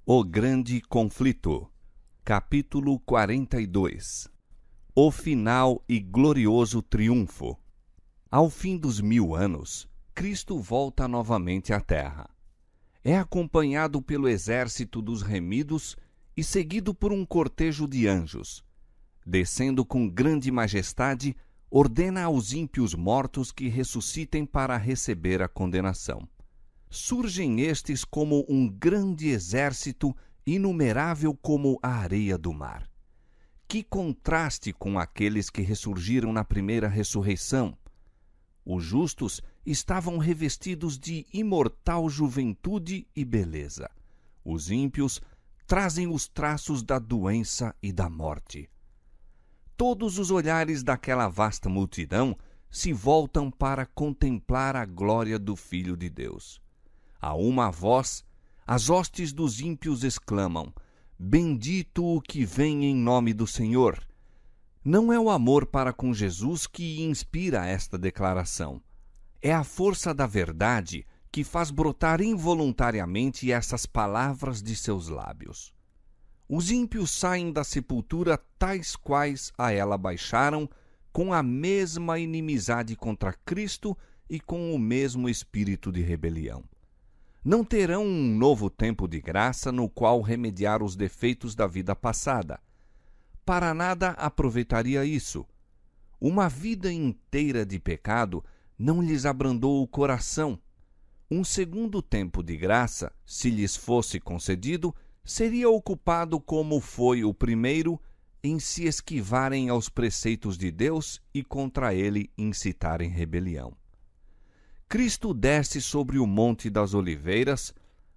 O grande conflito. Capítulo 42. O final e glorioso triunfo. Ao fim dos 1000 anos, Cristo volta novamente à terra. É acompanhado pelo exército dos remidos e seguido por um cortejo de anjos. Descendo com grande majestade, ordena aos ímpios mortos que ressuscitem para receber a condenação. Surgem estes como um grande exército, inumerável como a areia do mar. Que contraste com aqueles que ressurgiram na primeira ressurreição! Os justos estavam revestidos de imortal juventude e beleza. Os ímpios trazem os traços da doença e da morte. Todos os olhares daquela vasta multidão se voltam para contemplar a glória do Filho de Deus. A uma voz, as hostes dos ímpios exclamam: Bendito o que vem em nome do Senhor. Não é o amor para com Jesus que inspira esta declaração. É a força da verdade que faz brotar involuntariamente essas palavras de seus lábios. Os ímpios saem da sepultura tais quais a ela baixaram, com a mesma inimizade contra Cristo e com o mesmo espírito de rebelião. Não terão um novo tempo de graça no qual remediar os defeitos da vida passada. Para nada aproveitaria isso. Uma vida inteira de pecado não lhes abrandou o coração. Um segundo tempo de graça, se lhes fosse concedido, seria ocupado como foi o primeiro, em se esquivarem aos preceitos de Deus e contra ele incitarem rebelião. Cristo desce sobre o Monte das Oliveiras,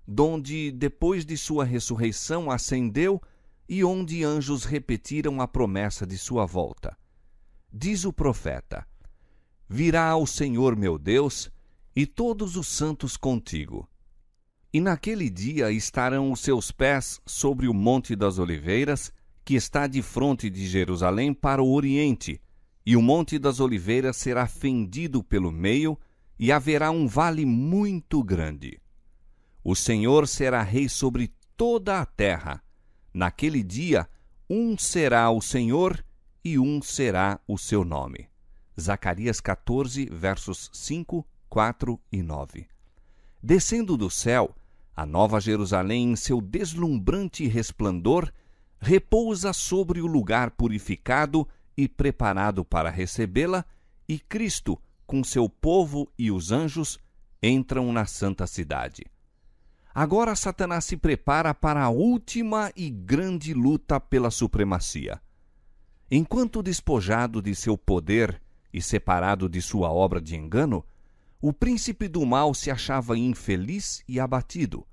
donde, depois de sua ressurreição, ascendeu e onde anjos repetiram a promessa de sua volta. Diz o profeta: Virá o Senhor meu Deus e todos os santos contigo. E naquele dia estarão os seus pés sobre o Monte das Oliveiras, que está defronte de Jerusalém para o oriente, e o Monte das Oliveiras será fendido pelo meio, e haverá um vale muito grande. O Senhor será rei sobre toda a terra. Naquele dia, um será o Senhor e um será o seu nome. Zacarias 14, versos 5, 4 e 9. Descendo do céu, a Nova Jerusalém, em seu deslumbrante resplendor, repousa sobre o lugar purificado e preparado para recebê-la, e Cristo, com seu povo e os anjos, entram na santa cidade. Agora Satanás se prepara para a última e grande luta pela supremacia. Enquanto despojado de seu poder e separado de sua obra de engano, o príncipe do mal se achava infeliz e abatido.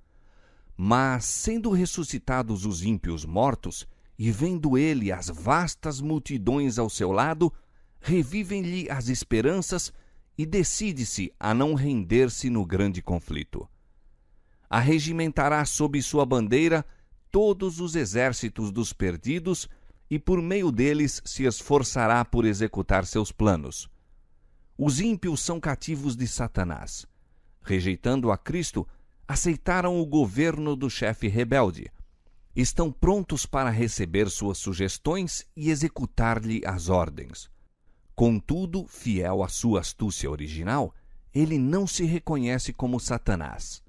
Mas, sendo ressuscitados os ímpios mortos, e vendo ele as vastas multidões ao seu lado, revivem-lhe as esperanças e decide-se a não render-se no grande conflito. Arregimentará sob sua bandeira todos os exércitos dos perdidos e por meio deles se esforçará por executar seus planos. Os ímpios são cativos de Satanás. Rejeitando a Cristo, aceitaram o governo do chefe rebelde. Estão prontos para receber suas sugestões e executar-lhe as ordens. Contudo, fiel à sua astúcia original, ele não se reconhece como Satanás.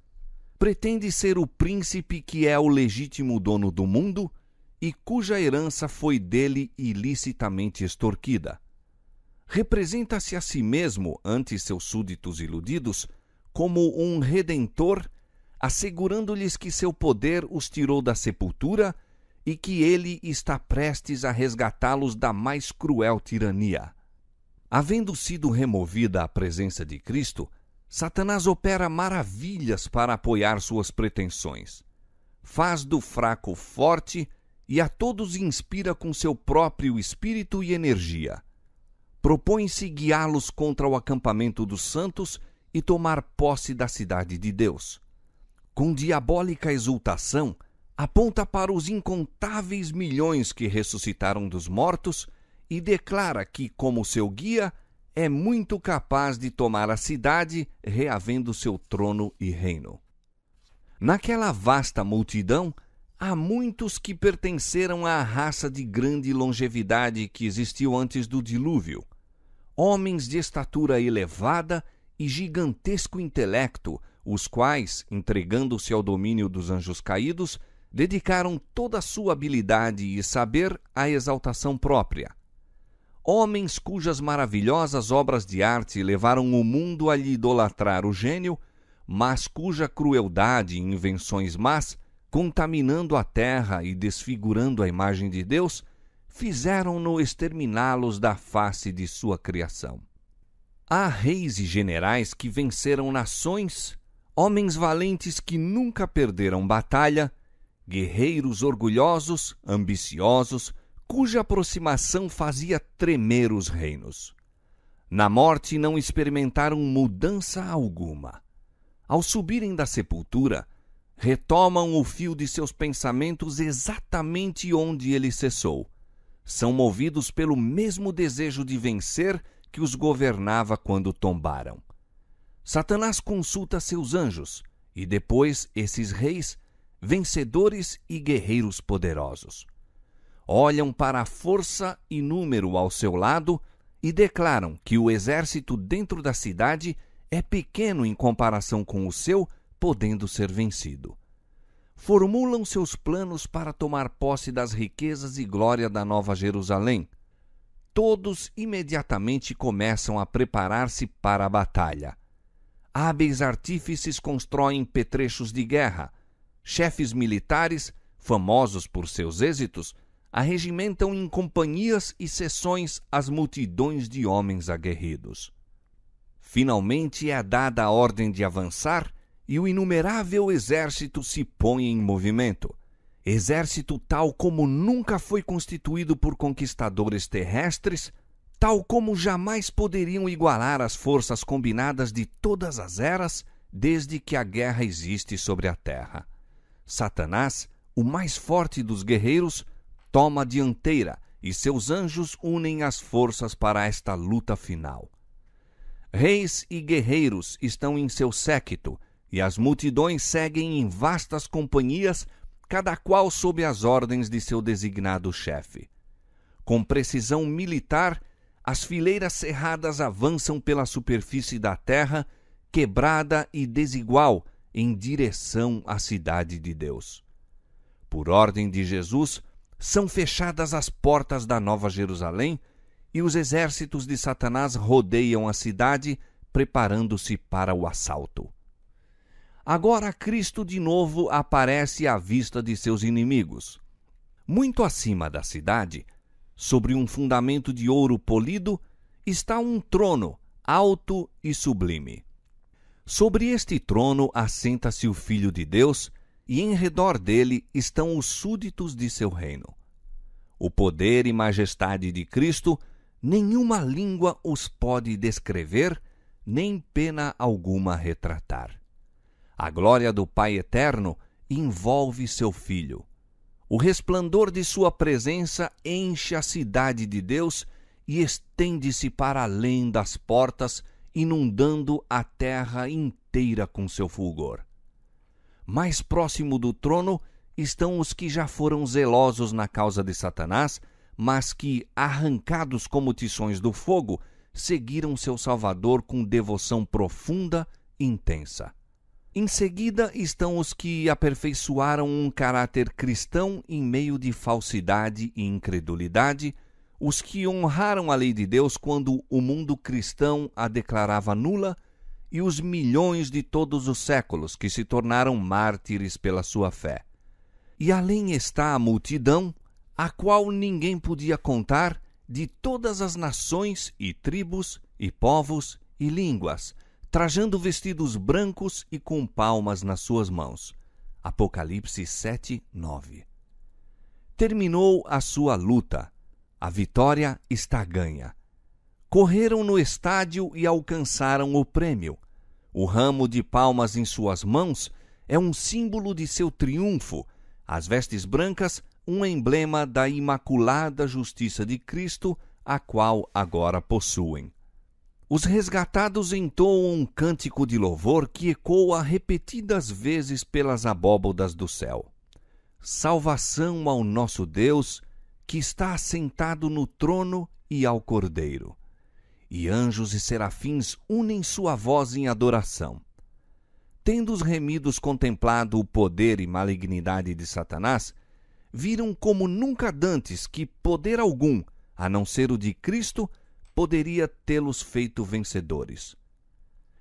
Pretende ser o príncipe que é o legítimo dono do mundo e cuja herança foi dele ilicitamente extorquida. Representa-se a si mesmo ante seus súditos iludidos como um redentor, assegurando-lhes que seu poder os tirou da sepultura e que ele está prestes a resgatá-los da mais cruel tirania. Havendo sido removida a presença de Cristo, Satanás opera maravilhas para apoiar suas pretensões. Faz do fraco forte e a todos inspira com seu próprio espírito e energia. Propõe-se guiá-los contra o acampamento dos santos e tomar posse da cidade de Deus. Com diabólica exultação, aponta para os incontáveis milhões que ressuscitaram dos mortos e declara que, como seu guia, é muito capaz de tomar a cidade, reavendo seu trono e reino. Naquela vasta multidão, Há muitos que pertenceram à raça de grande longevidade que existiu antes do dilúvio. Homens de estatura elevada e gigantesco intelecto, os quais, entregando-se ao domínio dos anjos caídos, dedicaram toda a sua habilidade e saber à exaltação própria. Homens cujas maravilhosas obras de arte levaram o mundo a lhe idolatrar o gênio, mas cuja crueldade e invenções más, contaminando a terra e desfigurando a imagem de Deus, fizeram-no exterminá-los da face de sua criação. Há reis e generais que venceram nações, homens valentes que nunca perderam batalha, guerreiros orgulhosos, ambiciosos, cuja aproximação fazia tremer os reinos. Na morte não experimentaram mudança alguma. Ao subirem da sepultura, retomam o fio de seus pensamentos exatamente onde ele cessou. São movidos pelo mesmo desejo de vencer que os governava quando tombaram. Satanás consulta seus anjos, e depois esses reis, vencedores e guerreiros poderosos. Olham para a força e número ao seu lado e declaram que o exército dentro da cidade é pequeno em comparação com o seu, podendo ser vencido. Formulam seus planos para tomar posse das riquezas e glória da Nova Jerusalém. Todos imediatamente começam a preparar-se para a batalha. Hábeis artífices constroem petrechos de guerra. Chefes militares, famosos por seus êxitos, arregimentam em companhias e seções as multidões de homens aguerridos. Finalmente é dada a ordem de avançar e o inumerável exército se põe em movimento. Exército tal como nunca foi constituído por conquistadores terrestres, tal como jamais poderiam igualar as forças combinadas de todas as eras desde que a guerra existe sobre a terra. Satanás, o mais forte dos guerreiros, toma a dianteira e seus anjos unem as forças para esta luta final. Reis e guerreiros estão em seu séquito e as multidões seguem em vastas companhias, cada qual sob as ordens de seu designado chefe. Com precisão militar, as fileiras cerradas avançam pela superfície da terra, quebrada e desigual, em direção à cidade de Deus. Por ordem de Jesus, são fechadas as portas da Nova Jerusalém e os exércitos de Satanás rodeiam a cidade, preparando-se para o assalto. Agora Cristo de novo aparece à vista de seus inimigos. Muito acima da cidade, sobre um fundamento de ouro polido, está um trono alto e sublime. Sobre este trono assenta-se o Filho de Deus, e em redor dele estão os súditos de seu reino. O poder e majestade de Cristo, nenhuma língua os pode descrever, nem pena alguma retratar. A glória do Pai eterno envolve seu Filho. O resplendor de sua presença enche a cidade de Deus e estende-se para além das portas, inundando a terra inteira com seu fulgor. Mais próximo do trono estão os que já foram zelosos na causa de Satanás, mas que, arrancados como tições do fogo, seguiram seu Salvador com devoção profunda e intensa. Em seguida estão os que aperfeiçoaram um caráter cristão em meio de falsidade e incredulidade, os que honraram a lei de Deus quando o mundo cristão a declarava nula, e os milhões de todos os séculos que se tornaram mártires pela sua fé. E além está a multidão, a qual ninguém podia contar, de todas as nações e tribos e povos e línguas, trajando vestidos brancos e com palmas nas suas mãos. Apocalipse 7, 9. Terminou a sua luta. A vitória está ganha. Correram no estádio e alcançaram o prêmio. O ramo de palmas em suas mãos é um símbolo de seu triunfo. As vestes brancas, um emblema da imaculada justiça de Cristo, a qual agora possuem. Os resgatados entoam um cântico de louvor que ecoa repetidas vezes pelas abóbodas do céu. salvação ao nosso Deus, que está assentado no trono, e ao Cordeiro. E anjos e serafins unem sua voz em adoração. Tendo os remidos contemplado o poder e malignidade de Satanás, viram como nunca dantes que poder algum, a não ser o de Cristo, poderia tê-los feito vencedores.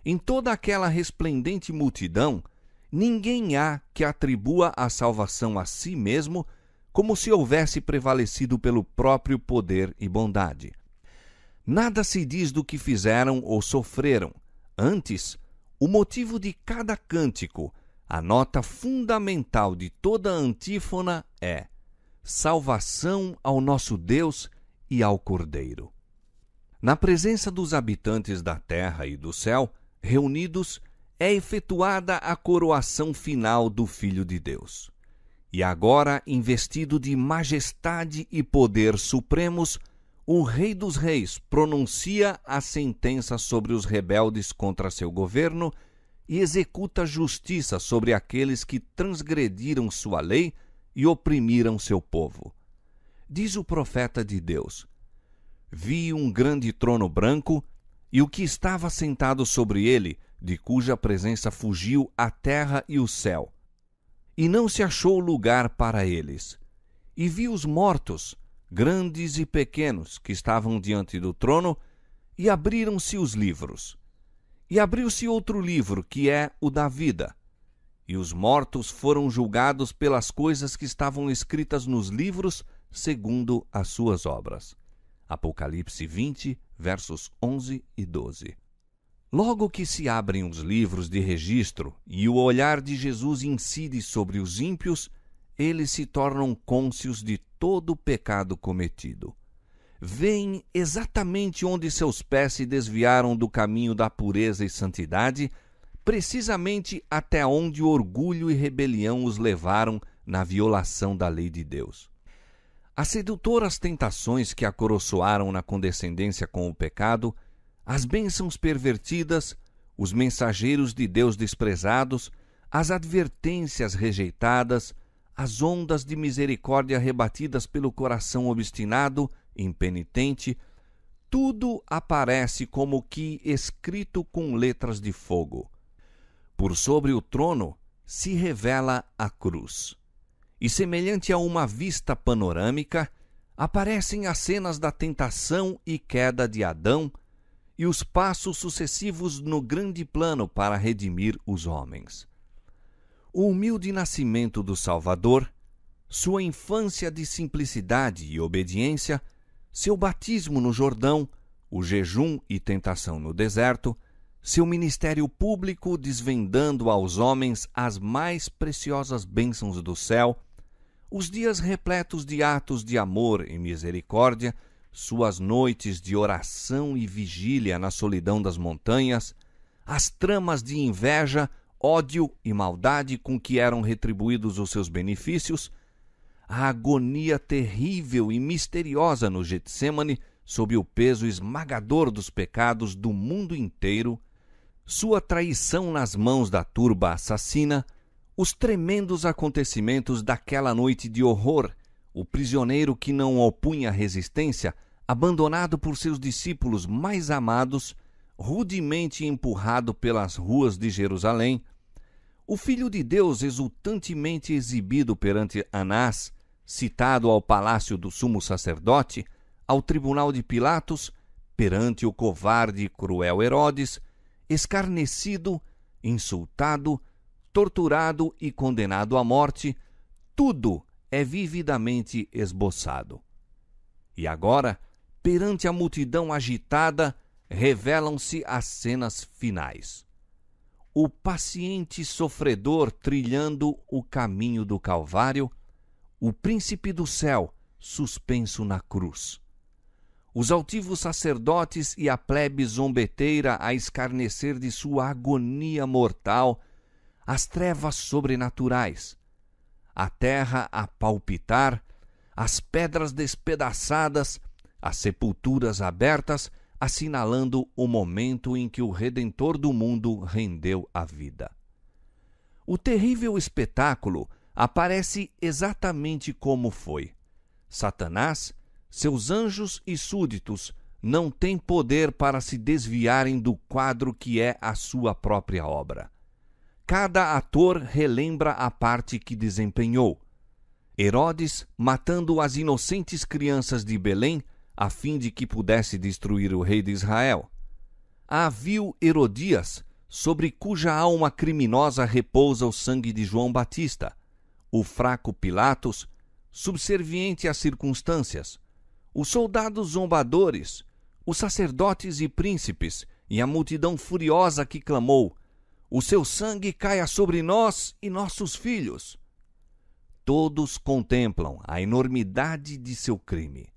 Em toda aquela resplendente multidão, ninguém há que atribua a salvação a si mesmo, como se houvesse prevalecido pelo próprio poder e bondade. Nada se diz do que fizeram ou sofreram. Antes, o motivo de cada cântico, a nota fundamental de toda a antífona é: salvação ao nosso Deus e ao Cordeiro. Na presença dos habitantes da terra e do céu, reunidos, é efetuada a coroação final do Filho de Deus. E agora, investido de majestade e poder supremos, o Rei dos Reis pronuncia a sentença sobre os rebeldes contra seu governo e executa justiça sobre aqueles que transgrediram sua lei e oprimiram seu povo. Diz o profeta de Deus: vi um grande trono branco, e o que estava sentado sobre ele, de cuja presença fugiu a terra e o céu. E não se achou lugar para eles. E vi os mortos, grandes e pequenos, que estavam diante do trono, e abriram-se os livros. E abriu-se outro livro, que é o da vida. E os mortos foram julgados pelas coisas que estavam escritas nos livros, segundo as suas obras. Apocalipse 20, versos 11 e 12. Logo que se abrem os livros de registro e o olhar de Jesus incide sobre os ímpios, eles se tornam cônscios de todo o pecado cometido. Veem exatamente onde seus pés se desviaram do caminho da pureza e santidade, precisamente até onde o orgulho e rebelião os levaram na violação da lei de Deus. As sedutoras tentações que acoroçoaram na condescendência com o pecado, as bênçãos pervertidas, os mensageiros de Deus desprezados, as advertências rejeitadas, as ondas de misericórdia rebatidas pelo coração obstinado, impenitente, tudo aparece como que escrito com letras de fogo. Por sobre o trono se revela a cruz. E semelhante a uma vista panorâmica, aparecem as cenas da tentação e queda de Adão, e os passos sucessivos no grande plano para redimir os homens. O humilde nascimento do Salvador, sua infância de simplicidade e obediência, seu batismo no Jordão, o jejum e tentação no deserto, seu ministério público desvendando aos homens as mais preciosas bênçãos do céu, os dias repletos de atos de amor e misericórdia, suas noites de oração e vigília na solidão das montanhas, as tramas de inveja, ódio e maldade com que eram retribuídos os seus benefícios, a agonia terrível e misteriosa no Getsêmani sob o peso esmagador dos pecados do mundo inteiro, sua traição nas mãos da turba assassina, os tremendos acontecimentos daquela noite de horror, o prisioneiro que não opunha resistência, abandonado por seus discípulos mais amados, rudemente empurrado pelas ruas de Jerusalém, o Filho de Deus exultantemente exibido perante Anás, citado ao palácio do sumo sacerdote, ao tribunal de Pilatos, perante o covarde e cruel Herodes, escarnecido, insultado, torturado e condenado à morte, tudo é vividamente esboçado. E agora, perante a multidão agitada, revelam-se as cenas finais. O paciente sofredor trilhando o caminho do Calvário, o príncipe do céu suspenso na cruz. Os altivos sacerdotes e a plebe zombeteira a escarnecer de sua agonia mortal, as trevas sobrenaturais, a terra a palpitar, as pedras despedaçadas, as sepulturas abertas, assinalando o momento em que o Redentor do mundo rendeu a vida. O terrível espetáculo aparece exatamente como foi. Satanás, seus anjos e súditos não têm poder para se desviarem do quadro que é a sua própria obra. Cada ator relembra a parte que desempenhou. Herodes matando as inocentes crianças de Belém a fim de que pudesse destruir o rei de Israel. A vil Herodias, sobre cuja alma criminosa repousa o sangue de João Batista. O fraco Pilatos, subserviente às circunstâncias. Os soldados zombadores, os sacerdotes e príncipes, e a multidão furiosa que clamou: o seu sangue caia sobre nós e nossos filhos. Todos contemplam a enormidade de seu crime.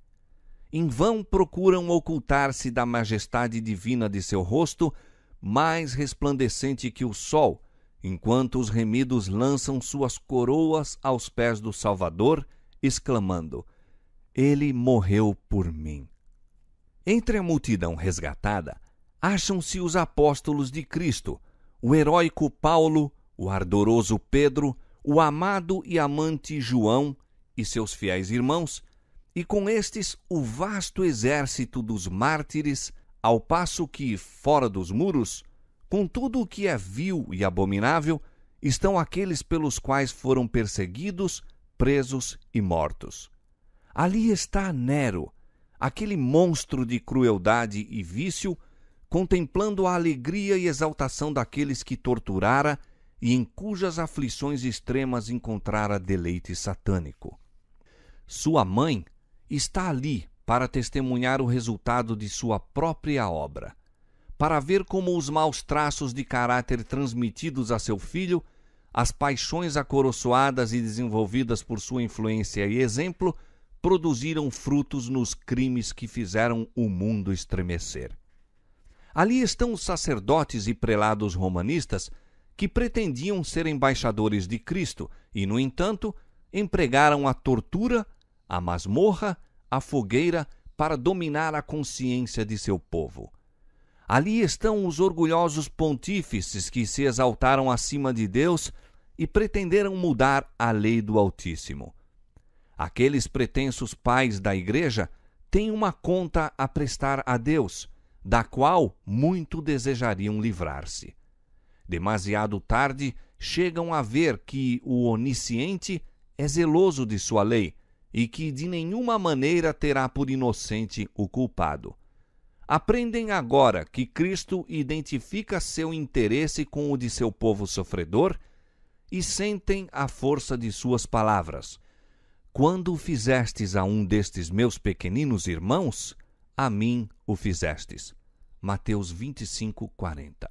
Em vão procuram ocultar-se da majestade divina de seu rosto, mais resplandecente que o sol, enquanto os remidos lançam suas coroas aos pés do Salvador, exclamando: ele morreu por mim. Entre a multidão resgatada, acham-se os apóstolos de Cristo, o heróico Paulo, o ardoroso Pedro, o amado e amante João e seus fiéis irmãos, e com estes o vasto exército dos mártires, ao passo que, fora dos muros, com tudo o que é vil e abominável, estão aqueles pelos quais foram perseguidos, presos e mortos. Ali está Nero, aquele monstro de crueldade e vício, contemplando a alegria e exaltação daqueles que torturara e em cujas aflições extremas encontrara deleite satânico. Sua mãe está ali para testemunhar o resultado de sua própria obra, para ver como os maus traços de caráter transmitidos a seu filho, as paixões acoroçoadas e desenvolvidas por sua influência e exemplo, produziram frutos nos crimes que fizeram o mundo estremecer. Ali estão os sacerdotes e prelados romanistas que pretendiam ser embaixadores de Cristo e, no entanto, empregaram a tortura, a masmorra, a fogueira para dominar a consciência de seu povo. Ali estão os orgulhosos pontífices que se exaltaram acima de Deus e pretenderam mudar a lei do Altíssimo. Aqueles pretensos pais da Igreja têm uma conta a prestar a Deus, da qual muito desejariam livrar-se. Demasiado tarde, chegam a ver que o Onisciente é zeloso de sua lei e que de nenhuma maneira terá por inocente o culpado. Aprendem agora que Cristo identifica seu interesse com o de seu povo sofredor e sentem a força de suas palavras: quando o fizestes a um destes meus pequeninos irmãos, a mim o fizestes. Mateus 25:40.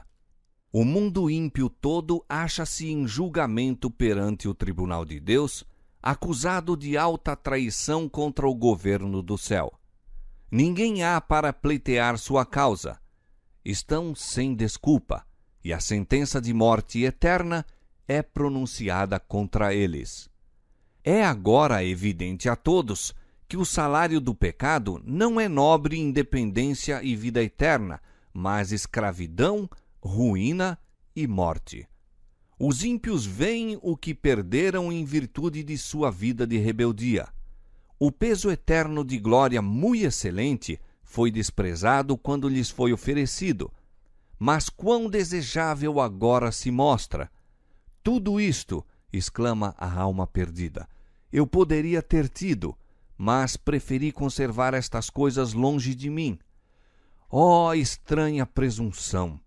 O mundo ímpio todo acha-se em julgamento perante o tribunal de Deus, acusado de alta traição contra o governo do céu. Ninguém há para pleitear sua causa. Estão sem desculpa, e a sentença de morte eterna é pronunciada contra eles. É agora evidente a todos que o salário do pecado não é nobre independência e vida eterna, mas escravidão, ruína e morte. Os ímpios veem o que perderam em virtude de sua vida de rebeldia. O peso eterno de glória muito excelente foi desprezado quando lhes foi oferecido. Mas quão desejável agora se mostra! Tudo isto, exclama a alma perdida, eu poderia ter tido, mas preferi conservar estas coisas longe de mim. Ó estranha presunção!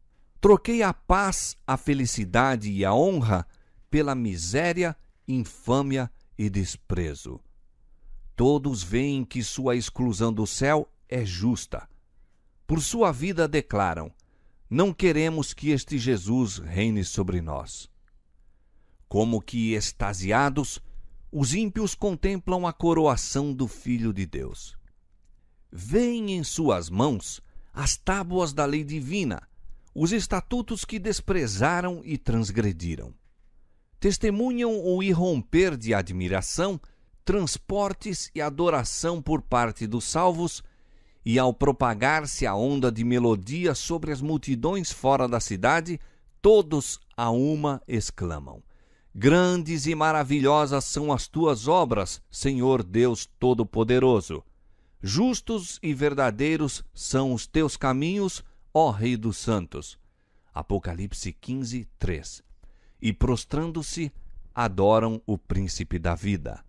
Troquei a paz, a felicidade e a honra pela miséria, infâmia e desprezo. Todos veem que sua exclusão do céu é justa. Por sua vida declaram: não queremos que este Jesus reine sobre nós. Como que extasiados, os ímpios contemplam a coroação do Filho de Deus. Veem em suas mãos as tábuas da lei divina, os estatutos que desprezaram e transgrediram. Testemunham o irromper de admiração, transportes e adoração por parte dos salvos, e ao propagar-se a onda de melodia sobre as multidões fora da cidade, todos a uma exclamam: Grandes e maravilhosas são as tuas obras, Senhor Deus Todo-Poderoso. Justos e verdadeiros são os teus caminhos, ó Rei dos Santos. Apocalipse 15, 3. E prostrando-se, adoram o Príncipe da Vida.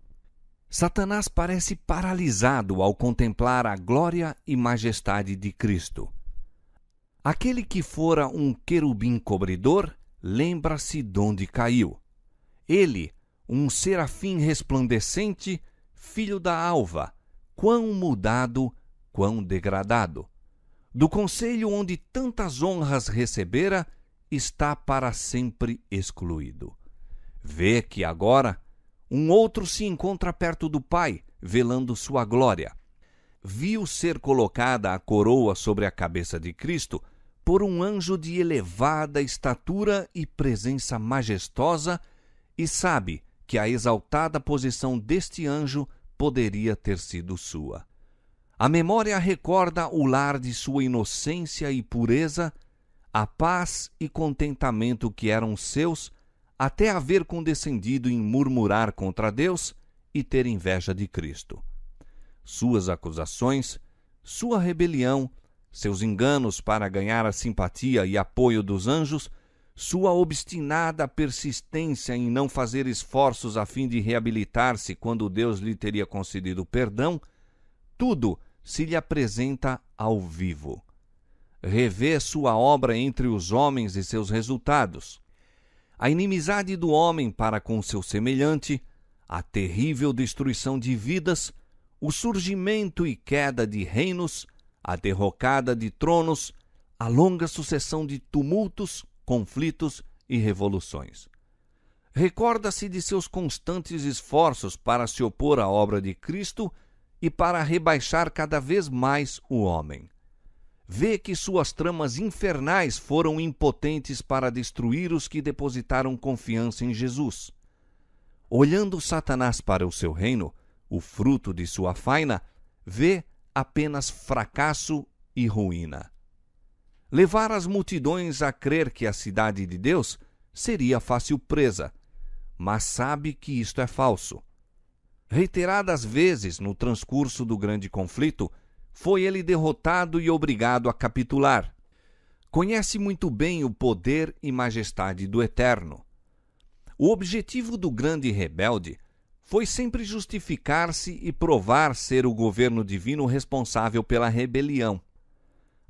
Satanás parece paralisado ao contemplar a glória e majestade de Cristo. Aquele que fora um querubim cobridor, lembra-se donde caiu. Ele, um serafim resplandecente, filho da alva, quão mudado, quão degradado. Do conselho onde tantas honras recebera, está para sempre excluído. Vê que agora um outro se encontra perto do Pai, velando sua glória. Viu ser colocada a coroa sobre a cabeça de Cristo por um anjo de elevada estatura e presença majestosa, e sabe que a exaltada posição deste anjo poderia ter sido sua. A memória recorda o lar de sua inocência e pureza, a paz e contentamento que eram seus, até haver condescendido em murmurar contra Deus e ter inveja de Cristo. Suas acusações, sua rebelião, seus enganos para ganhar a simpatia e apoio dos anjos, sua obstinada persistência em não fazer esforços a fim de reabilitar-se quando Deus lhe teria concedido perdão, tudo se lhe apresenta ao vivo. Revê sua obra entre os homens e seus resultados. A inimizade do homem para com seu semelhante, a terrível destruição de vidas, o surgimento e queda de reinos, a derrocada de tronos, a longa sucessão de tumultos, conflitos e revoluções. Recorda-se de seus constantes esforços para se opor à obra de Cristo e para rebaixar cada vez mais o homem. Vê que suas tramas infernais foram impotentes para destruir os que depositaram confiança em Jesus. Olhando Satanás para o seu reino, o fruto de sua faina, vê apenas fracasso e ruína. Levar as multidões a crer que a cidade de Deus seria fácil presa, mas sabe que isto é falso. Reiteradas vezes no transcurso do grande conflito, foi ele derrotado e obrigado a capitular. Conhece muito bem o poder e majestade do Eterno. O objetivo do grande rebelde foi sempre justificar-se e provar ser o governo divino responsável pela rebelião.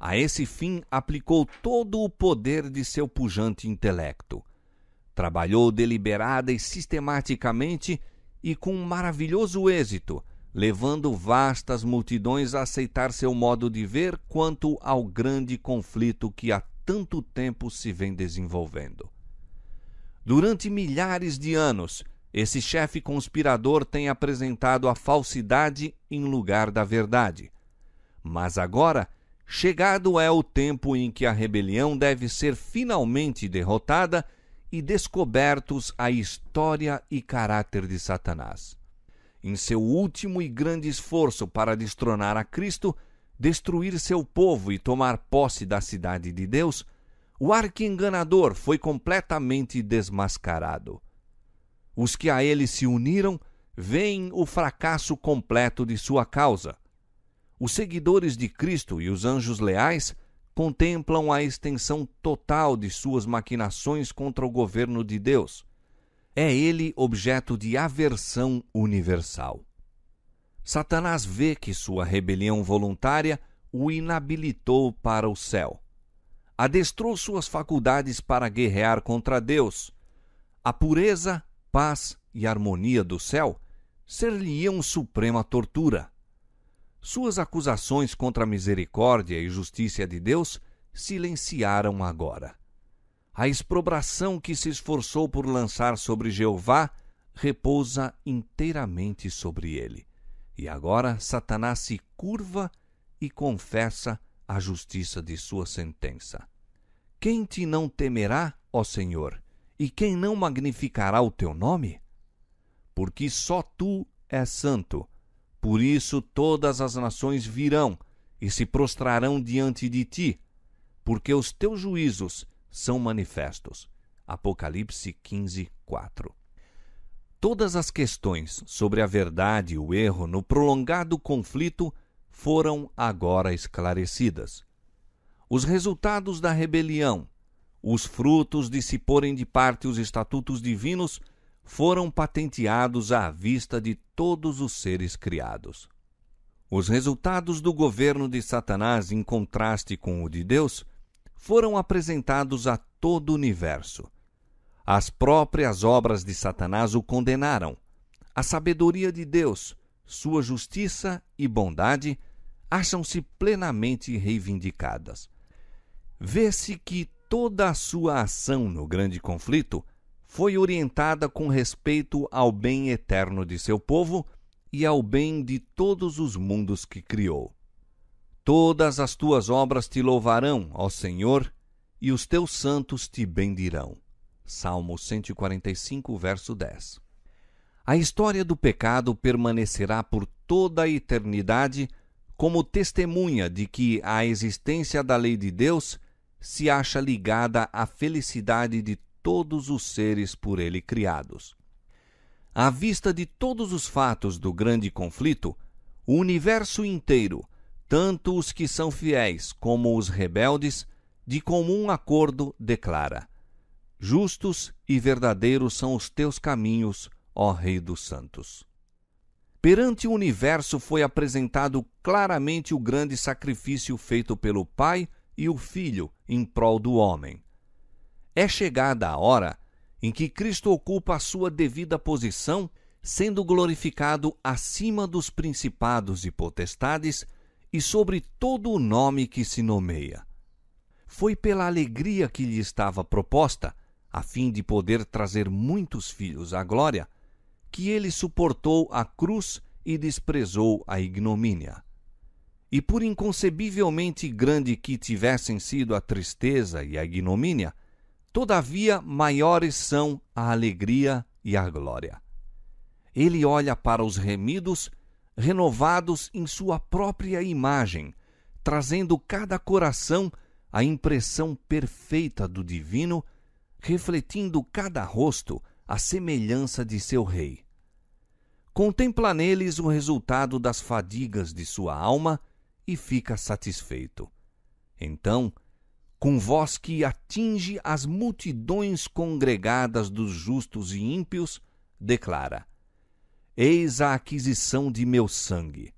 A esse fim aplicou todo o poder de seu pujante intelecto. Trabalhou deliberada e sistematicamente e com maravilhoso êxito, levando vastas multidões a aceitar seu modo de ver quanto ao grande conflito que há tanto tempo se vem desenvolvendo. Durante milhares de anos, esse chefe conspirador tem apresentado a falsidade em lugar da verdade. Mas agora, chegado é o tempo em que a rebelião deve ser finalmente derrotada e descobertos a história e caráter de Satanás. Em seu último e grande esforço para destronar a Cristo, destruir seu povo e tomar posse da cidade de Deus, o arqui-enganador foi completamente desmascarado. Os que a ele se uniram veem o fracasso completo de sua causa. Os seguidores de Cristo e os anjos leais contemplam a extensão total de suas maquinações contra o governo de Deus. É ele objeto de aversão universal. Satanás vê que sua rebelião voluntária o inabilitou para o céu. Adestrou suas faculdades para guerrear contra Deus. A pureza, paz e harmonia do céu ser-lhe-iam suprema tortura. Suas acusações contra a misericórdia e justiça de Deus silenciaram agora. A exprobração que se esforçou por lançar sobre Jeová repousa inteiramente sobre ele. E agora Satanás se curva e confessa a justiça de sua sentença. Quem te não temerá, ó Senhor, e quem não magnificará o teu nome? Porque só tu és santo. Por isso todas as nações virão e se prostrarão diante de ti, porque os teus juízos são manifestos. Apocalipse 15, 4. Todas as questões sobre a verdade e o erro no prolongado conflito foram agora esclarecidas. Os resultados da rebelião, os frutos de se porem de parte os estatutos divinos, foram patenteados à vista de todos os seres criados. Os resultados do governo de Satanás, em contraste com o de Deus, foram apresentados a todo o universo. As próprias obras de Satanás o condenaram. A sabedoria de Deus, sua justiça e bondade acham-se plenamente reivindicadas. Vê-se que toda a sua ação no grande conflito foi orientada com respeito ao bem eterno de seu povo e ao bem de todos os mundos que criou. Todas as tuas obras te louvarão, ó Senhor, e os teus santos te bendirão. Salmo 145, verso 10. A história do pecado permanecerá por toda a eternidade como testemunha de que a existência da lei de Deus se acha ligada à felicidade de todos os seres por ele criados. À vista de todos os fatos do grande conflito, o universo inteiro, tanto os que são fiéis como os rebeldes, de comum acordo declara: justos e verdadeiros são os teus caminhos, ó Rei dos Santos. Perante o universo foi apresentado claramente o grande sacrifício feito pelo Pai e o Filho em prol do homem. É chegada a hora em que Cristo ocupa a sua devida posição, sendo glorificado acima dos principados e potestades e sobre todo o nome que se nomeia. Foi pela alegria que lhe estava proposta, a fim de poder trazer muitos filhos à glória, que ele suportou a cruz e desprezou a ignomínia. E por inconcebivelmente grande que tivessem sido a tristeza e a ignomínia, todavia maiores são a alegria e a glória. Ele olha para os remidos, renovados em sua própria imagem, trazendo cada coração a impressão perfeita do divino, refletindo cada rosto a semelhança de seu Rei. Contempla neles o resultado das fadigas de sua alma e fica satisfeito. Então, com voz que atinge as multidões congregadas dos justos e ímpios, declara: eis a aquisição de meu sangue.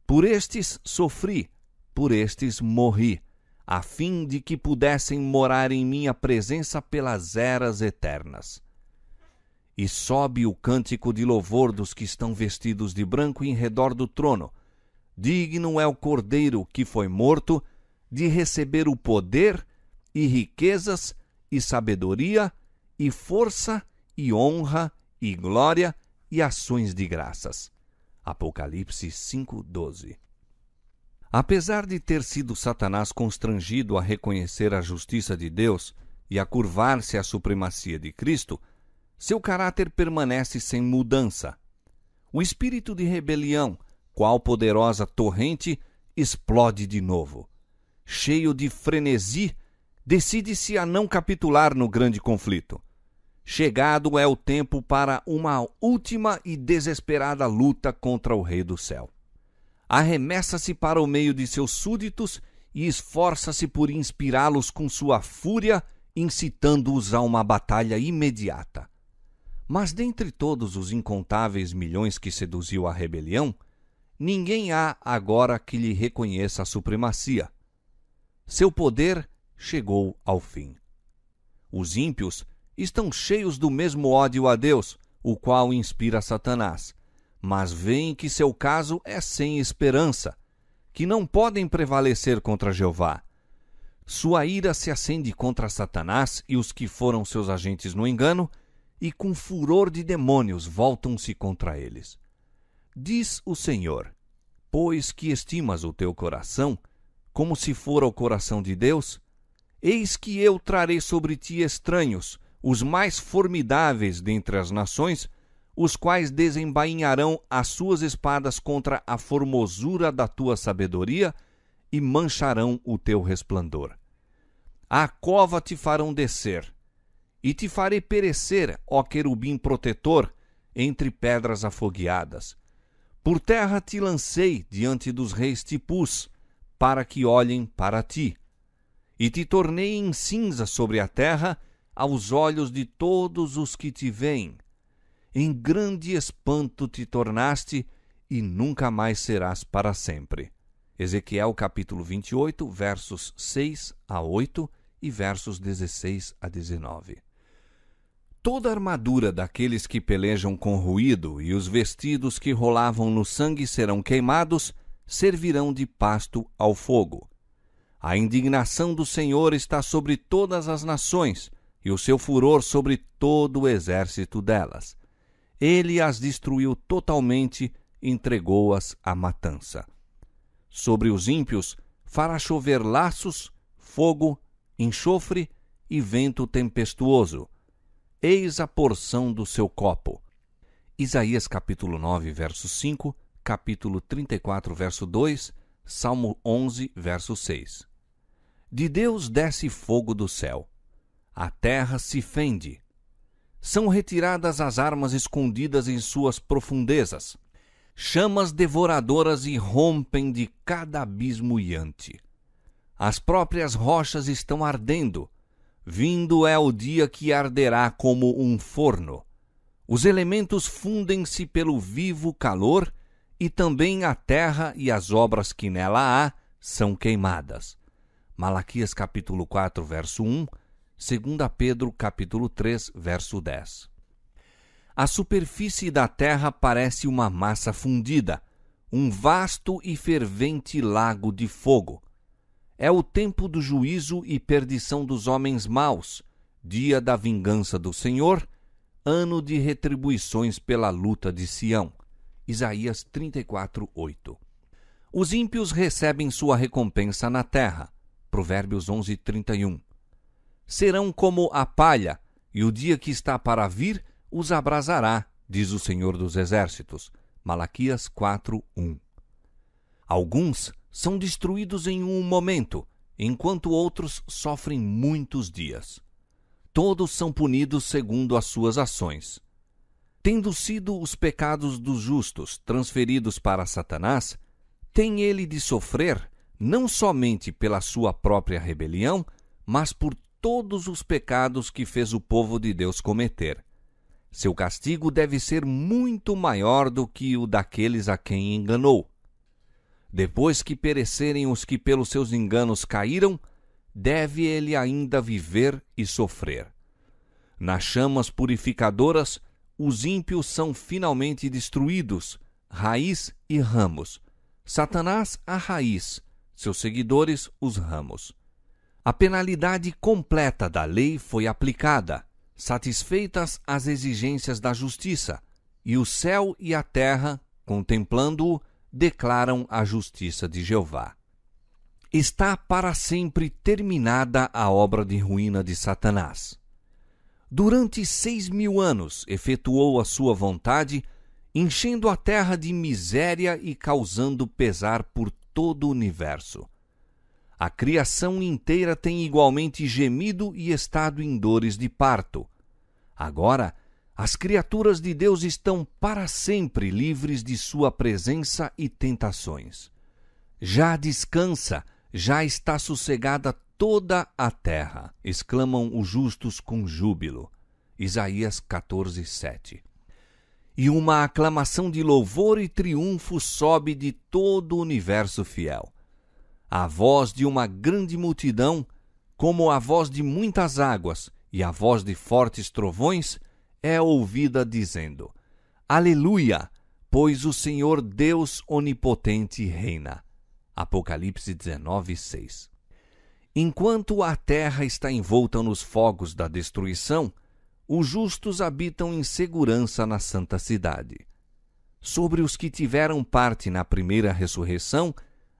Por estes sofri, por estes morri, a fim de que pudessem morar em minha presença pelas eras eternas. E sobe o cântico de louvor dos que estão vestidos de branco em redor do trono. Digno é o Cordeiro que foi morto de receber o poder e riquezas e sabedoria e força e honra e glória e ações de graças. Apocalipse 5:12. Apesar de ter sido Satanás constrangido a reconhecer a justiça de Deus e a curvar-se à supremacia de Cristo, seu caráter permanece sem mudança. O espírito de rebelião, qual poderosa torrente, explode de novo. Cheio de frenesi, decide-se a não capitular no grande conflito. Chegado é o tempo para uma última e desesperada luta contra o Rei do Céu. Arremessa-se para o meio de seus súditos e esforça-se por inspirá-los com sua fúria, incitando-os a uma batalha imediata. Mas dentre todos os incontáveis milhões que seduziu a rebelião, ninguém há agora que lhe reconheça a supremacia. Seu poder chegou ao fim. Os ímpios estão cheios do mesmo ódio a Deus, o qual inspira Satanás, mas veem que seu caso é sem esperança, que não podem prevalecer contra Jeová. Sua ira se acende contra Satanás e os que foram seus agentes no engano, e com furor de demônios voltam-se contra eles. Diz o Senhor: pois que estimas o teu coração, como se fora o coração de Deus, eis que eu trarei sobre ti estranhos, os mais formidáveis dentre as nações, os quais desembainharão as suas espadas contra a formosura da tua sabedoria e mancharão o teu resplendor. À cova te farão descer, e te farei perecer, ó querubim protetor, entre pedras afogueadas. Por terra te lancei diante dos reis te pus, para que olhem para ti. E te tornei em cinza sobre a terra, aos olhos de todos os que te veem. Em grande espanto te tornaste, e nunca mais serás para sempre. Ezequiel capítulo 28, versos 6 a 8 e versos 16 a 19. Toda a armadura daqueles que pelejam com ruído e os vestidos que rolavam no sangue serão queimados, servirão de pasto ao fogo. A indignação do Senhor está sobre todas as nações, e o seu furor sobre todo o exército delas. Ele as destruiu totalmente, entregou-as à matança. Sobre os ímpios fará chover laços, fogo, enxofre e vento tempestuoso. Eis a porção do seu copo. Isaías capítulo 9, verso 5, capítulo 34, verso 2, Salmo 11, verso 6. De Deus desce fogo do céu. A terra se fende. São retiradas as armas escondidas em suas profundezas. Chamas devoradoras irrompem de cada abismo iante. As próprias rochas estão ardendo. Vindo é o dia que arderá como um forno. Os elementos fundem-se pelo vivo calor, e também a terra e as obras que nela há são queimadas. Malaquias capítulo 4, verso 1, 2 Pedro capítulo 3, verso 10. A superfície da terra parece uma massa fundida, um vasto e fervente lago de fogo. É o tempo do juízo e perdição dos homens maus, dia da vingança do Senhor, ano de retribuições pela luta de Sião. Isaías 34, 8. Os ímpios recebem sua recompensa na terra. Provérbios 11, 31. Serão como a palha, e o dia que está para vir os abrasará, diz o Senhor dos Exércitos. Malaquias 4, 1. Alguns são destruídos em um momento, enquanto outros sofrem muitos dias. Todos são punidos segundo as suas ações. Tendo sido os pecados dos justos transferidos para Satanás, tem ele de sofrer não somente pela sua própria rebelião, mas por todos os pecados que fez o povo de Deus cometer. Seu castigo deve ser muito maior do que o daqueles a quem enganou. Depois que perecerem os que pelos seus enganos caíram, deve ele ainda viver e sofrer. Nas chamas purificadoras, os ímpios são finalmente destruídos, raiz e ramos. Satanás a raiz, seus seguidores os ramos. A penalidade completa da lei foi aplicada, satisfeitas as exigências da justiça, e o céu e a terra, contemplando-o, declaram a justiça de Jeová. Está para sempre terminada a obra de ruína de Satanás. Durante 6.000 anos efetuou a sua vontade, enchendo a terra de miséria e causando pesar por todo o universo. A criação inteira tem igualmente gemido e estado em dores de parto. Agora, as criaturas de Deus estão para sempre livres de sua presença e tentações. Já descansa, já está sossegada toda a terra, exclamam os justos com júbilo. Isaías 14, 7. E uma aclamação de louvor e triunfo sobe de todo o universo fiel. A voz de uma grande multidão, como a voz de muitas águas e a voz de fortes trovões, é ouvida dizendo: Aleluia, pois o Senhor Deus onipotente reina. Apocalipse 19, 6. Enquanto a terra está envolta nos fogos da destruição, os justos habitam em segurança na santa cidade. Sobre os que tiveram parte na primeira ressurreição,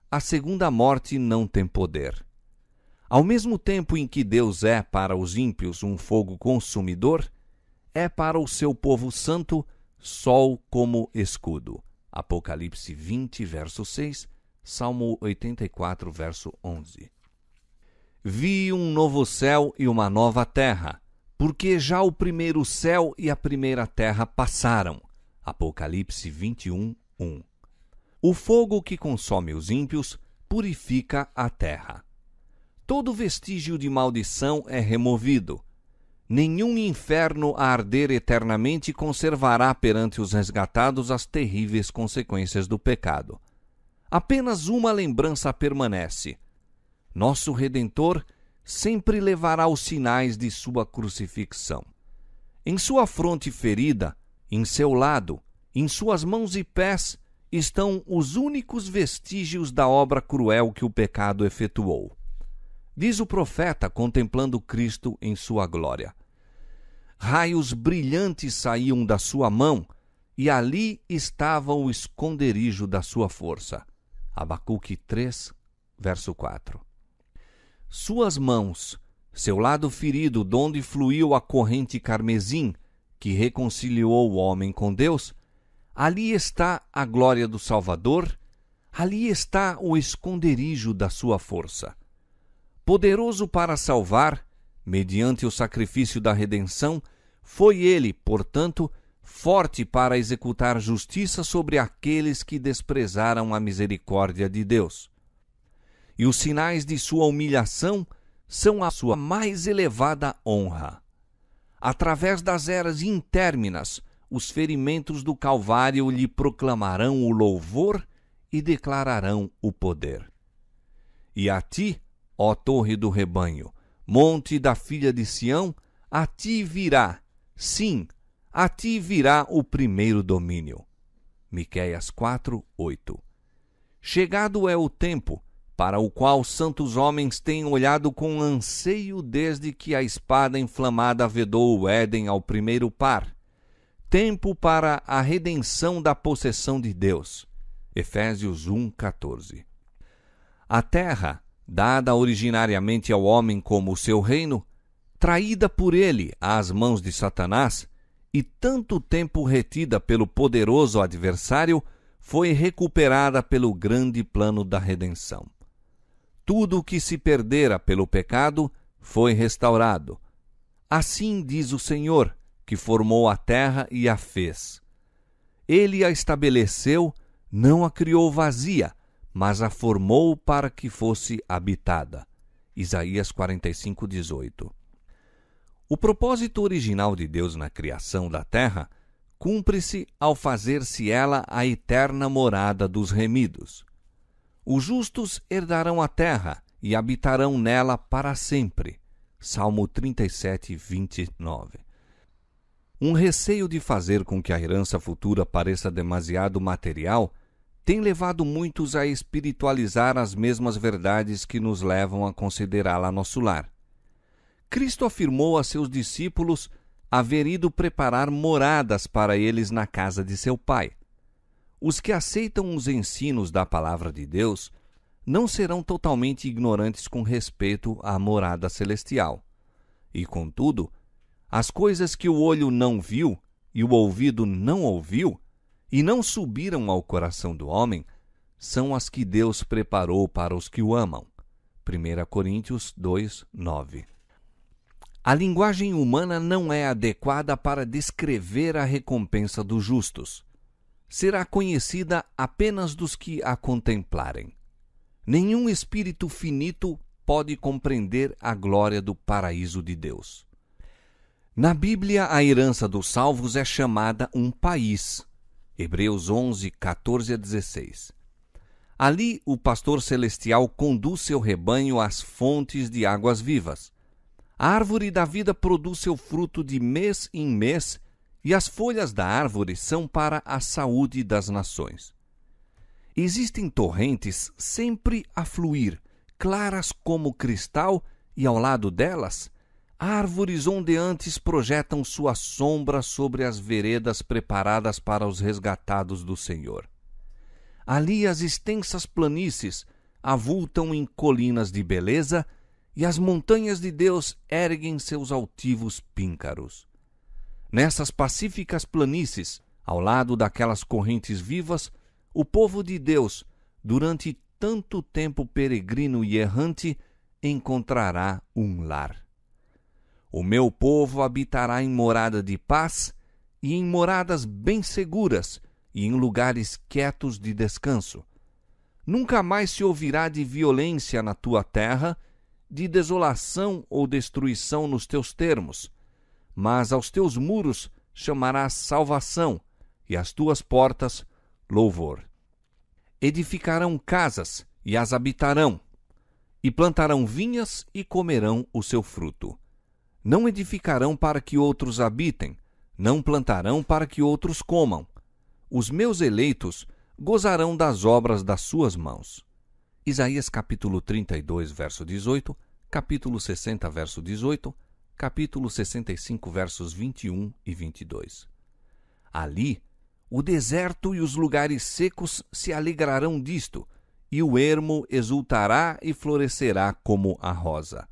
a segunda morte não tem poder. Ao mesmo tempo em que Deus é para os ímpios um fogo consumidor, é para o seu povo santo sol como escudo. Apocalipse 20, verso 6, Salmo 84, verso 11. Vi um novo céu e uma nova terra, porque já o primeiro céu e a primeira terra passaram, Apocalipse 21, 1. O fogo que consome os ímpios purifica a terra. Todo vestígio de maldição é removido. Nenhum inferno a arder eternamente conservará perante os resgatados as terríveis consequências do pecado. Apenas uma lembrança permanece. Nosso Redentor sempre levará os sinais de sua crucifixão. Em sua fronte ferida, em seu lado, em suas mãos e pés, estão os únicos vestígios da obra cruel que o pecado efetuou. Diz o profeta contemplando Cristo em sua glória. Raios brilhantes saíam da sua mão, e ali estava o esconderijo da sua força. Abacuque 3, verso 4. Suas mãos, seu lado ferido, donde fluiu a corrente carmesim, que reconciliou o homem com Deus, ali está a glória do Salvador, ali está o esconderijo da sua força. Poderoso para salvar, mediante o sacrifício da redenção, foi ele, portanto, forte para executar justiça sobre aqueles que desprezaram a misericórdia de Deus. E os sinais de sua humilhação são a sua mais elevada honra. Através das eras intérminas, os ferimentos do Calvário lhe proclamarão o louvor e declararão o poder. E a ti, ó torre do rebanho, monte da filha de Sião, a ti virá, sim, a ti virá o primeiro domínio. Miqueias 4, 8. Chegado é o tempo, para o qual santos homens têm olhado com anseio desde que a espada inflamada vedou o Éden ao primeiro par. Tempo para a redenção da possessão de Deus. Efésios 1, 14. A terra, dada originariamente ao homem como seu reino, traída por ele às mãos de Satanás, e tanto tempo retida pelo poderoso adversário, foi recuperada pelo grande plano da redenção. Tudo o que se perdera pelo pecado foi restaurado. Assim diz o Senhor, que formou a terra e a fez. Ele a estabeleceu, não a criou vazia, mas a formou para que fosse habitada. Isaías 45, 18. O propósito original de Deus na criação da terra cumpre-se ao fazer-se ela a eterna morada dos remidos. Os justos herdarão a terra e habitarão nela para sempre. Salmo 37, 29. Um receio de fazer com que a herança futura pareça demasiado material tem levado muitos a espiritualizar as mesmas verdades que nos levam a considerá-la nosso lar. Cristo afirmou a seus discípulos haver ido preparar moradas para eles na casa de seu Pai. Os que aceitam os ensinos da palavra de Deus não serão totalmente ignorantes com respeito à morada celestial. E, contudo, as coisas que o olho não viu e o ouvido não ouviu e não subiram ao coração do homem são as que Deus preparou para os que o amam. 1 Coríntios 2, 9. A linguagem humana não é adequada para descrever a recompensa dos justos. Será conhecida apenas dos que a contemplarem. Nenhum espírito finito pode compreender a glória do paraíso de Deus. Na Bíblia, a herança dos salvos é chamada um país. Hebreus 11, 14 a 16. Ali, o pastor celestial conduz seu rebanho às fontes de águas vivas. A árvore da vida produz seu fruto de mês em mês, e as folhas da árvore são para a saúde das nações. Existem torrentes sempre a fluir, claras como cristal, e ao lado delas, árvores ondeantes projetam sua sombra sobre as veredas preparadas para os resgatados do Senhor. Ali as extensas planícies avultam em colinas de beleza, e as montanhas de Deus erguem seus altivos píncaros. Nessas pacíficas planícies, ao lado daquelas correntes vivas, o povo de Deus, durante tanto tempo peregrino e errante, encontrará um lar. O meu povo habitará em morada de paz, e em moradas bem seguras, e em lugares quietos de descanso. Nunca mais se ouvirá de violência na tua terra, de desolação ou destruição nos teus termos, mas aos teus muros chamarás salvação, e às tuas portas louvor. Edificarão casas, e as habitarão, e plantarão vinhas, e comerão o seu fruto. Não edificarão para que outros habitem, não plantarão para que outros comam. Os meus eleitos gozarão das obras das suas mãos. Isaías capítulo 32, verso 18, capítulo 60, verso 18, capítulo 65, versos 21 e 22. Ali, o deserto e os lugares secos se alegrarão disto, e o ermo exultará e florescerá como a rosa.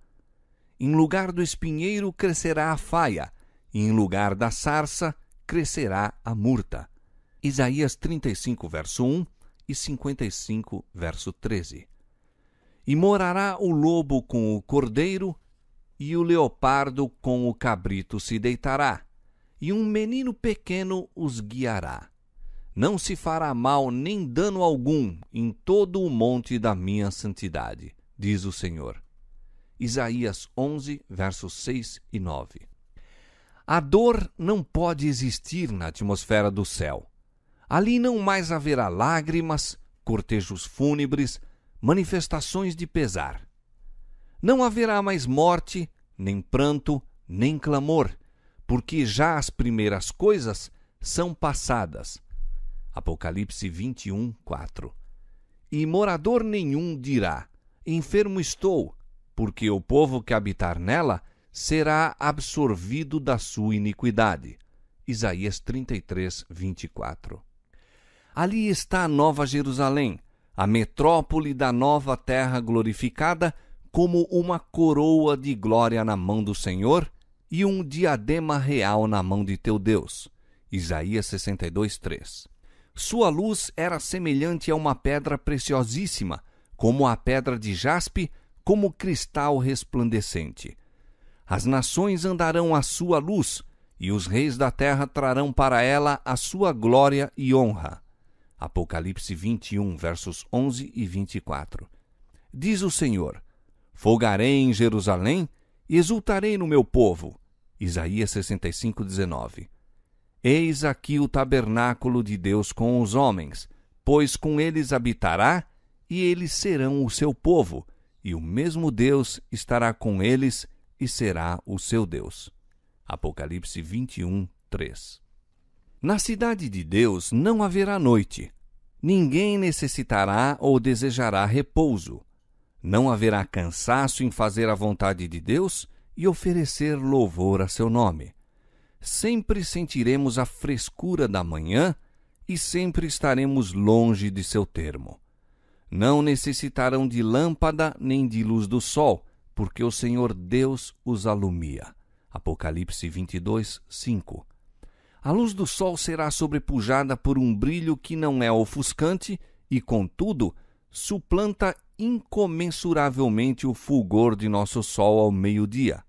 Em lugar do espinheiro crescerá a faia, e em lugar da sarça crescerá a murta. Isaías 35, verso 1 e 55, verso 13. E morará o lobo com o cordeiro, e o leopardo com o cabrito se deitará, e um menino pequeno os guiará. Não se fará mal nem dano algum em todo o monte da minha santidade, diz o Senhor. Isaías 11, versos 6 e 9. A dor não pode existir na atmosfera do céu. Ali não mais haverá lágrimas, cortejos fúnebres, manifestações de pesar. Não haverá mais morte, nem pranto, nem clamor, porque já as primeiras coisas são passadas. Apocalipse 21, 4. E morador nenhum dirá: enfermo estou, porque o povo que habitar nela será absorvido da sua iniquidade. Isaías 33, 24. Ali está a Nova Jerusalém, a metrópole da nova terra glorificada, como uma coroa de glória na mão do Senhor e um diadema real na mão de teu Deus. Isaías 62, 3. Sua luz era semelhante a uma pedra preciosíssima, como a pedra de jaspe, como cristal resplandecente. As nações andarão à sua luz, e os reis da terra trarão para ela a sua glória e honra. Apocalipse 21, versos 11 e 24. Diz o Senhor: folgarei em Jerusalém e exultarei no meu povo. Isaías 65, 19. Eis aqui o tabernáculo de Deus com os homens, pois com eles habitará, e eles serão o seu povo, e o mesmo Deus estará com eles e será o seu Deus. Apocalipse 21, 3. Na cidade de Deus não haverá noite. Ninguém necessitará ou desejará repouso. Não haverá cansaço em fazer a vontade de Deus e oferecer louvor a seu nome. Sempre sentiremos a frescura da manhã e sempre estaremos longe de seu termo. Não necessitarão de lâmpada nem de luz do sol, porque o Senhor Deus os alumia. Apocalipse 22, 5. A luz do sol será sobrepujada por um brilho que não é ofuscante e, contudo, suplanta incomensuravelmente o fulgor de nosso sol ao meio-dia.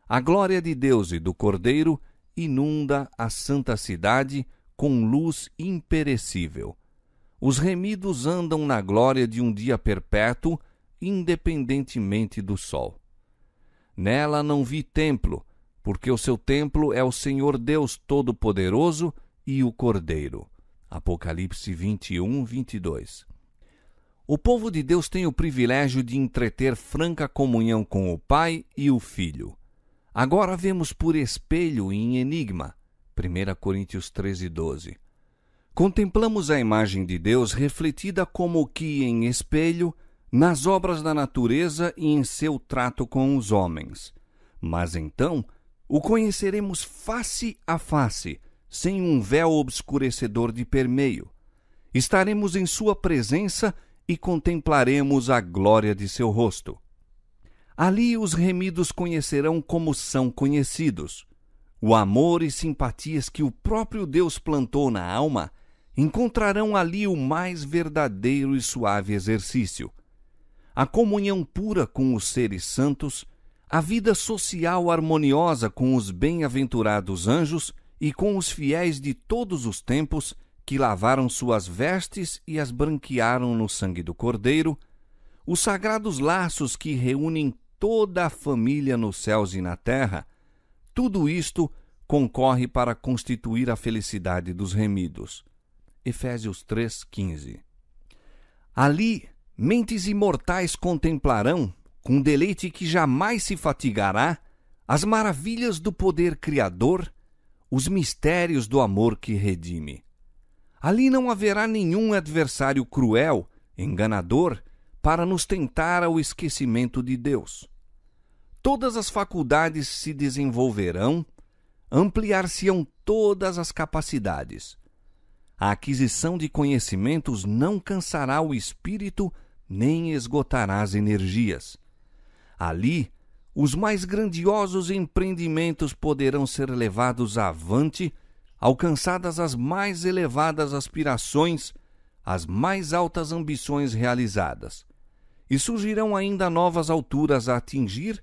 A glória de Deus e do Cordeiro inunda a santa cidade com luz imperecível. Os remidos andam na glória de um dia perpétuo, independentemente do sol. Nela não vi templo, porque o seu templo é o Senhor Deus Todo-Poderoso e o Cordeiro. Apocalipse 21, 22. O povo de Deus tem o privilégio de entreter franca comunhão com o Pai e o Filho. Agora vemos por espelho e em enigma. 1 Coríntios 13, 12. Contemplamos a imagem de Deus refletida como que em espelho, nas obras da natureza e em seu trato com os homens. Mas então o conheceremos face a face, sem um véu obscurecedor de permeio. Estaremos em sua presença e contemplaremos a glória de seu rosto. Ali os remidos conhecerão como são conhecidos. O amor e simpatias que o próprio Deus plantou na alma encontrarão ali o mais verdadeiro e suave exercício. A comunhão pura com os seres santos, a vida social harmoniosa com os bem-aventurados anjos e com os fiéis de todos os tempos, que lavaram suas vestes e as branquearam no sangue do Cordeiro, os sagrados laços que reúnem toda a família nos céus e na terra, tudo isto concorre para constituir a felicidade dos remidos. Efésios 3:15. Ali, mentes imortais contemplarão, com deleite que jamais se fatigará, as maravilhas do poder criador, os mistérios do amor que redime. Ali não haverá nenhum adversário cruel, enganador, para nos tentar ao esquecimento de Deus. Todas as faculdades se desenvolverão, ampliar-se-ão todas as capacidades. A aquisição de conhecimentos não cansará o espírito, nem esgotará as energias. Ali, os mais grandiosos empreendimentos poderão ser levados avante, alcançadas as mais elevadas aspirações, as mais altas ambições realizadas. E surgirão ainda novas alturas a atingir,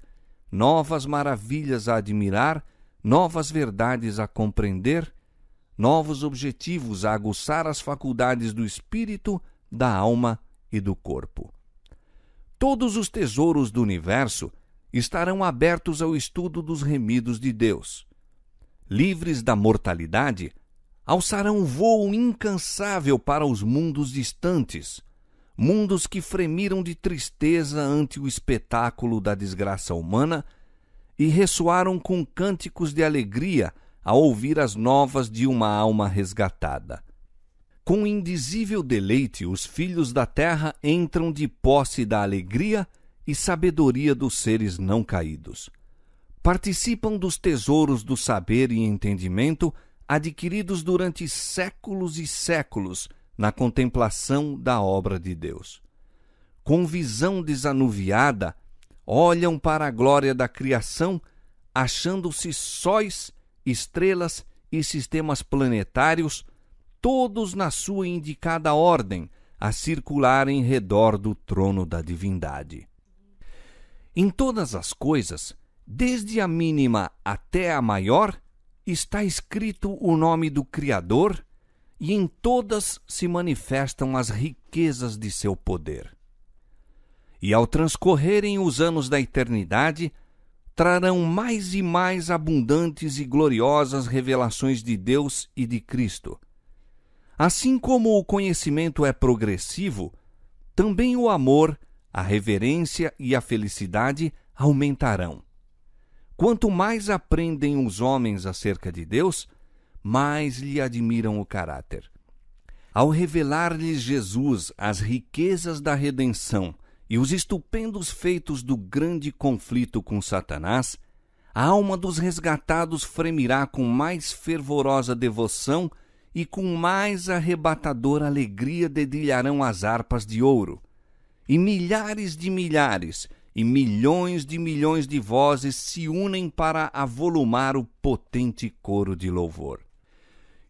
novas maravilhas a admirar, novas verdades a compreender, novos objetivos a aguçar as faculdades do espírito, da alma e do corpo. Todos os tesouros do universo estarão abertos ao estudo dos remidos de Deus. Livres da mortalidade, alçarão um voo incansável para os mundos distantes, mundos que fremiram de tristeza ante o espetáculo da desgraça humana e ressoaram com cânticos de alegria ao ouvir as novas de uma alma resgatada. Com indizível deleite, os filhos da terra entram de posse da alegria e sabedoria dos seres não caídos. Participam dos tesouros do saber e entendimento adquiridos durante séculos e séculos na contemplação da obra de Deus. Com visão desanuviada, olham para a glória da criação, achando-se sóis, estrelas e sistemas planetários, todos na sua indicada ordem, a circular em redor do trono da divindade. Em todas as coisas, desde a mínima até a maior, está escrito o nome do Criador, e em todas se manifestam as riquezas de seu poder. E ao transcorrerem os anos da eternidade, trarão mais e mais abundantes e gloriosas revelações de Deus e de Cristo. Assim como o conhecimento é progressivo, também o amor, a reverência e a felicidade aumentarão. Quanto mais aprendem os homens acerca de Deus, mais lhe admiram o caráter. Ao revelar-lhes Jesus as riquezas da redenção e os estupendos feitos do grande conflito com Satanás, a alma dos resgatados fremirá com mais fervorosa devoção e com mais arrebatadora alegria dedilharão as harpas de ouro. E milhares de milhares e milhões de vozes se unem para avolumar o potente coro de louvor.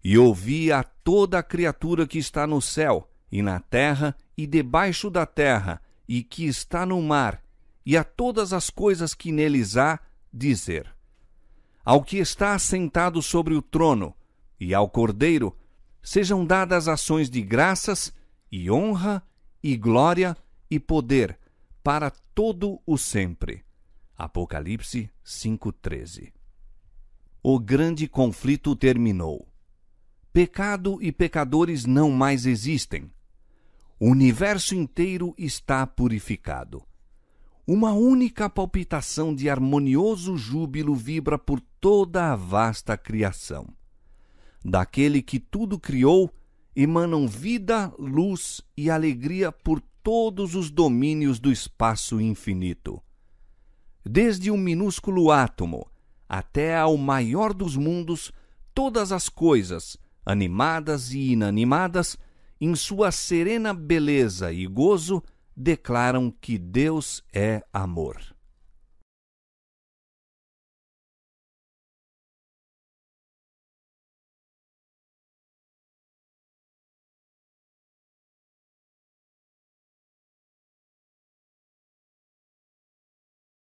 E ouvi a toda a criatura que está no céu, e na terra, e debaixo da terra, e que está no mar, e a todas as coisas que neles há, dizer: ao que está assentado sobre o trono, e ao Cordeiro, sejam dadas ações de graças, e honra, e glória, e poder, para todo o sempre. Apocalipse 5:13. O grande conflito terminou. Pecado e pecadores não mais existem. O universo inteiro está purificado. Uma única palpitação de harmonioso júbilo vibra por toda a vasta criação. Daquele que tudo criou, emanam vida, luz e alegria por todos os domínios do espaço infinito. Desde o minúsculo átomo até ao maior dos mundos, todas as coisas, animadas e inanimadas, em sua serena beleza e gozo, declaram que Deus é amor.